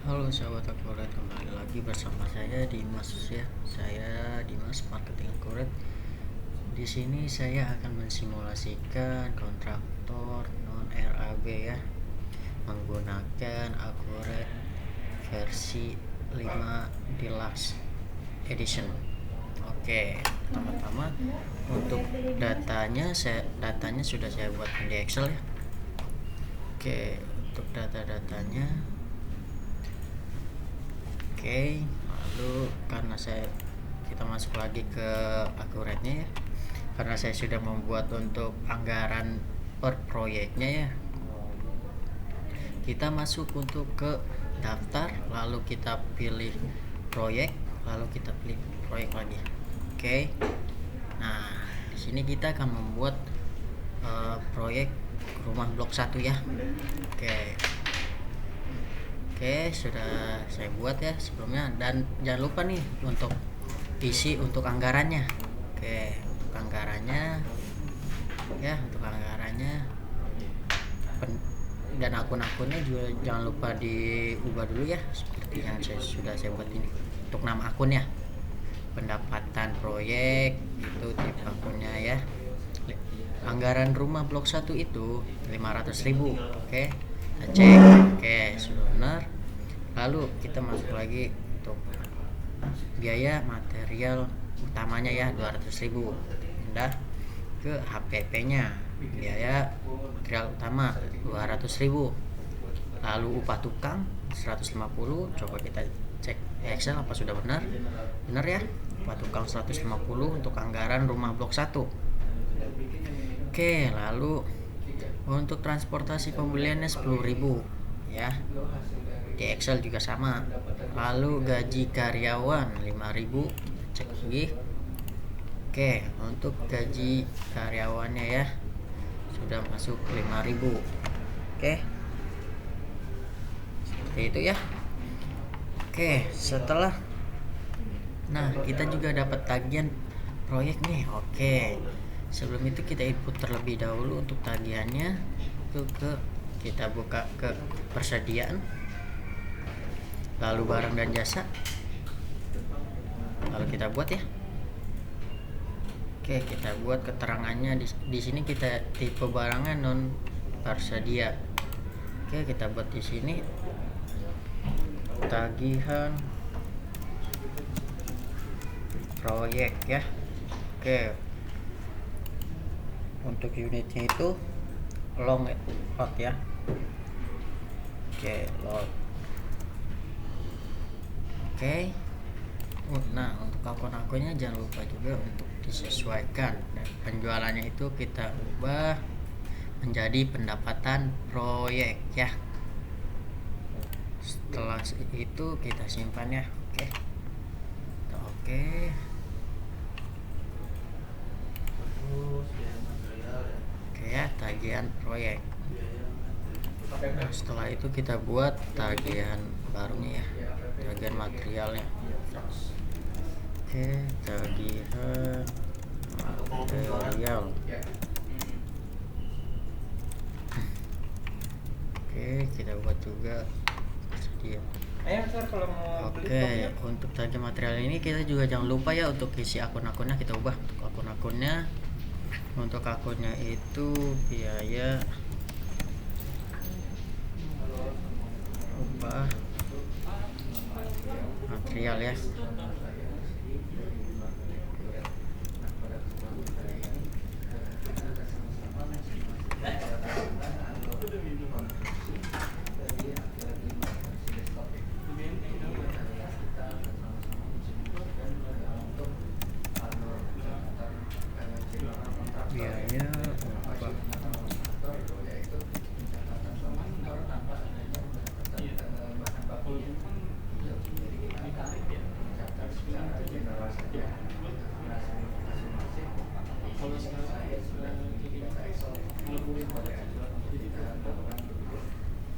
Halo sahabat Akurat, kembali lagi bersama saya Dimas ya. Saya Dimas Marketing Akurat. Di sini saya akan mensimulasikan kontraktor non RAB ya, menggunakan Akurat versi 5 Deluxe Edition. Oke, pertama-tama untuk datanya sudah saya buat di Excel ya. Oke, untuk data-datanya. Oke, lalu karena kita masuk lagi ke akuratnya ya. Karena saya sudah membuat untuk anggaran per proyeknya ya. Kita masuk untuk ke daftar, lalu kita pilih proyek, lalu kita pilih proyek lagi. Oke. Nah, di sini kita akan membuat proyek rumah blok 1 ya. Oke. Oke, sudah saya buat ya sebelumnya, dan jangan lupa nih untuk isi untuk anggarannya. Oke, untuk anggarannya ya, dan akun-akunnya juga jangan lupa diubah dulu ya, seperti yang sudah saya buat ini. Untuk nama akunnya, pendapatan proyek itu tipe akunnya ya. Anggaran rumah blok 1 itu 500.000. Oke, kita cek. Oke, sudah benar. Lalu kita masuk lagi untuk biaya material utamanya ya 200.000. Pindah ke HPP-nya, biaya material utama 200.000. Lalu upah tukang 150. Coba kita cek Excel apa sudah benar. Benar ya, upah tukang 150 untuk anggaran rumah blok 1. Oke, lalu untuk transportasi pembeliannya 10.000 ya. Di Excel juga sama. Lalu gaji karyawan 5.000, cek lagi. Oke, untuk gaji karyawannya ya sudah masuk 5.000. Oke, seperti itu ya. Oke, nah kita juga dapat tagihan proyek nih. Oke, sebelum itu kita input terlebih dahulu untuk tagihannya. Kita buka ke persediaan, lalu barang dan jasa, lalu kita buat ya. Oke, kita buat keterangannya di sini. Kita tipe barangnya non tersedia. Oke, kita buat di sini tagihan proyek ya. Oke, untuk unitnya itu long lot ya. Oke, lot. Oke. Nah, untuk akun-akunnya jangan lupa juga untuk disesuaikan, dan penjualannya itu kita ubah menjadi pendapatan proyek ya. Setelah itu kita simpan ya. Oke. Oke. Oke ya, tagihan proyek. Nah, setelah itu kita buat tagihan barunya ya, tagihan materialnya. Oke, tagihan material. Oke, kita buat juga sedia. Oke, untuk tagihan material ini kita juga jangan lupa ya untuk isi akun-akunnya kita ubah. Untuk akunnya itu biaya ubah material ya. Biaya ubah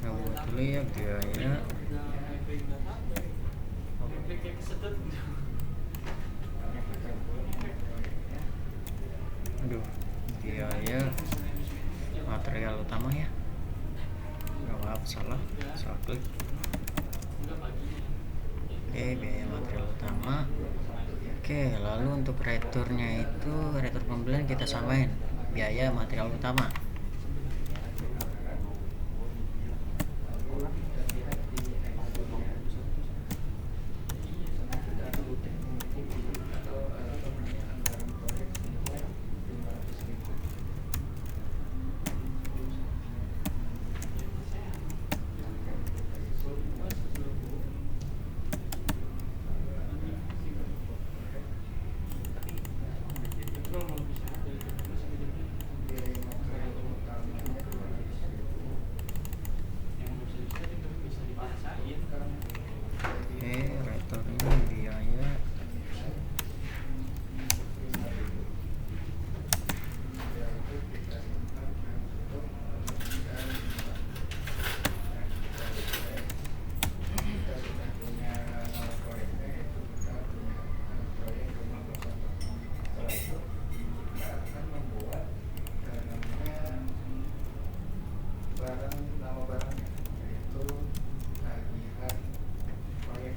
nah, buat dulu ya biaya. Aduh, biaya material utama ya. Nggak, maaf, salah klik. Oke, biaya material utama. Oke, lalu untuk returnya itu retur pembelian kita samain biaya material utama. Oke, returnya biaya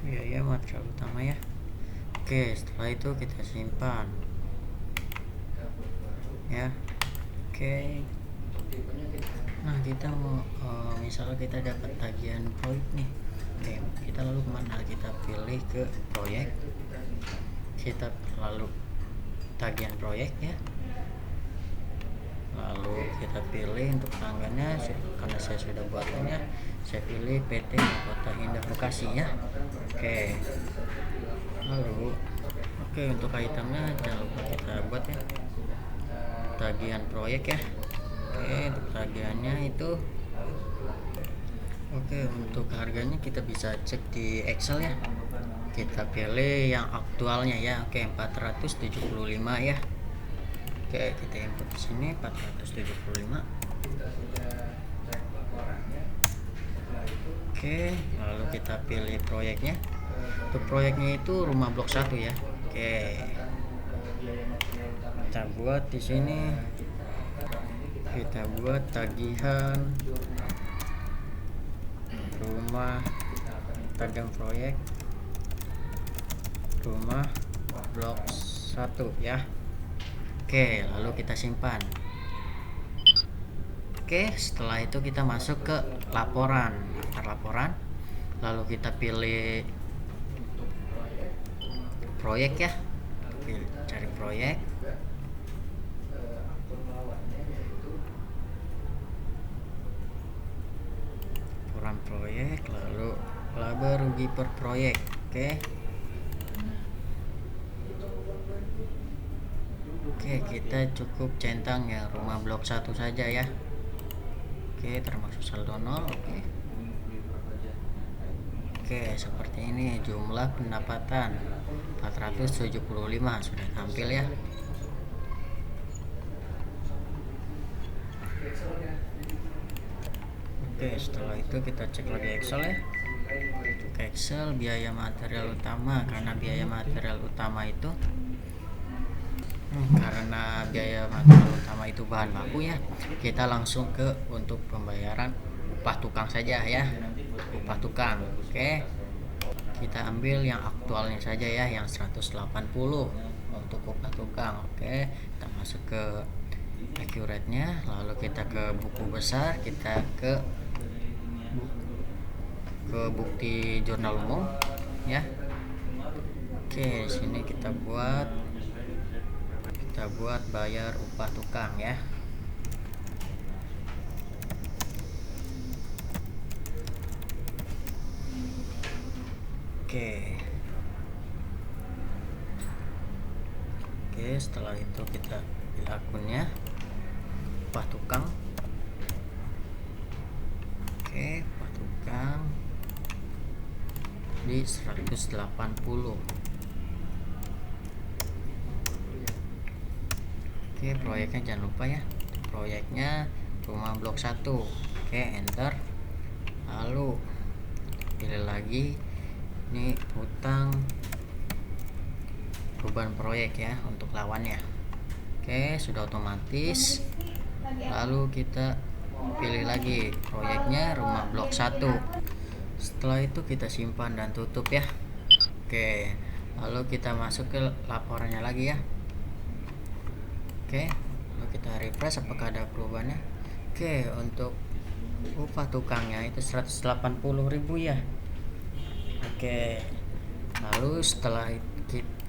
biaya material utama ya. Oke, setelah itu kita simpan ya. Oke, nah kita mau misalnya kita dapat tagihan proyek nih. Oke, kita lalu kemana? Kita pilih ke proyek, kita lalu tagihan proyek ya, lalu kita pilih untuk pelanggannya. Karena saya sudah buatnya, saya pilih PT Kota Indah Bekasi ya. Oke, lalu untuk itemnya jangan lupa kita buat ya, tagihan proyek ya. Untuk tagihannya itu untuk harganya kita bisa cek di Excel ya. Kita pilih yang aktualnya ya. 475 ya. Kita input di sini 475. Lalu kita pilih proyeknya. Untuk proyeknya itu rumah blok 1 ya. Kita buat di sini. Kita buat tagihan rumah tagihan proyek rumah blok 1 ya. Lalu kita simpan. Setelah itu kita masuk ke laporan, lalu kita pilih proyek ya. Cari proyek, laporan proyek, lalu laba rugi per proyek. Kita cukup centang ya rumah blok 1 saja ya. Termasuk saldo 0. Seperti ini jumlah pendapatan 475 sudah tampil ya. Setelah itu kita cek lagi Excel ya. Excel biaya material utama, karena biaya material utama itu bahan baku ya, kita langsung ke untuk pembayaran upah tukang saja ya. Upah tukang. Kita ambil yang aktualnya saja ya, yang 180 untuk upah tukang. Kita masuk ke accurate-nya, lalu kita ke buku besar, kita ke bukti jurnal umum ya. Di sini kita buat bayar upah tukang ya. Setelah itu kita pilih akunnya, upah tukang. Upah tukang di 180. Proyeknya jangan lupa ya, proyeknya rumah blok 1. Enter, lalu pilih lagi ini hutang beban proyek ya untuk lawannya. Sudah otomatis. Lalu kita pilih lagi proyeknya rumah blok 1. Setelah itu kita simpan dan tutup ya. Oke, lalu kita masuk ke laporannya lagi ya. Oke, lalu kita refresh apakah ada perubahannya. Oke, untuk upah tukangnya itu 180.000 ya. Oke, lalu setelah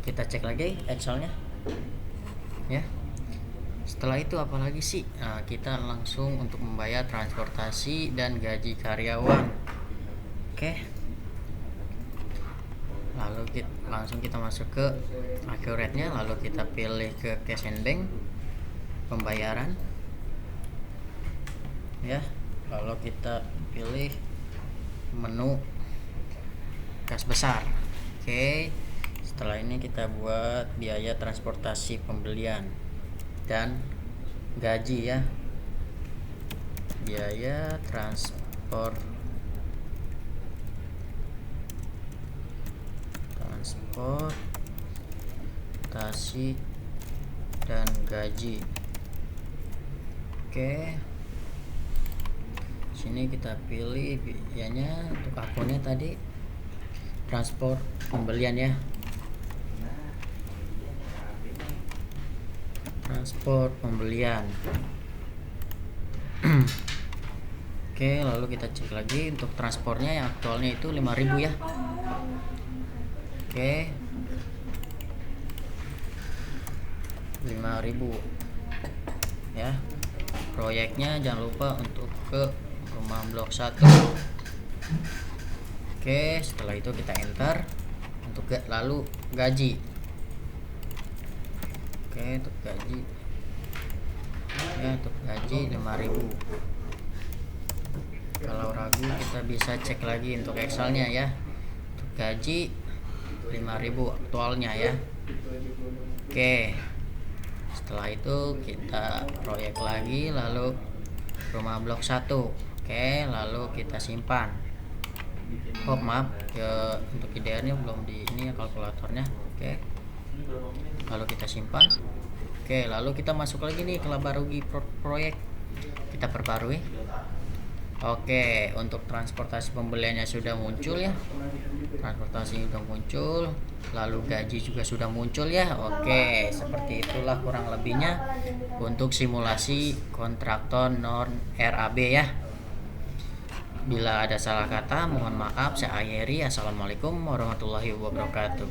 kita cek lagi Excelnya ya. Setelah itu apalagi sih? Nah, kita langsung untuk membayar transportasi dan gaji karyawan. Oke, lalu langsung kita masuk ke accurate-nya, lalu kita pilih ke cash and bank pembayaran ya, lalu kita pilih menu kas besar. Oke, setelah ini kita buat biaya transportasi pembelian dan gaji ya, biaya transportasi dan gaji. Oke, sini kita pilih biayanya untuk akunnya tadi transport pembelian ya, transport pembelian. Oke, lalu kita cek lagi untuk transportnya yang aktualnya itu 5.000 ya. Oke, 5.000 ya. Proyeknya jangan lupa untuk ke rumah blok 1. Oke, setelah itu kita enter untuk lalu gaji. Oke, untuk gaji ya, untuk gaji 5.000. Kalau ragu kita bisa cek lagi untuk Excelnya ya. Untuk gaji 5.000 aktualnya ya. Oke, setelah itu kita proyek lagi, lalu rumah blok 1. Oke, lalu kita simpan. Oh maaf ya, untuk IDR nya belum di ini ya, kalkulatornya. Oke, lalu kita simpan. Oke, lalu kita masuk lagi nih ke laba rugi proyek, kita perbarui. Oke, untuk transportasi pembeliannya sudah muncul ya, transportasi sudah muncul, lalu gaji juga sudah muncul ya. Oke, seperti itulah kurang lebihnya untuk simulasi kontraktor non RAB ya. Bila ada salah kata mohon maaf, saya akhiri. Assalamualaikum warahmatullahi wabarakatuh.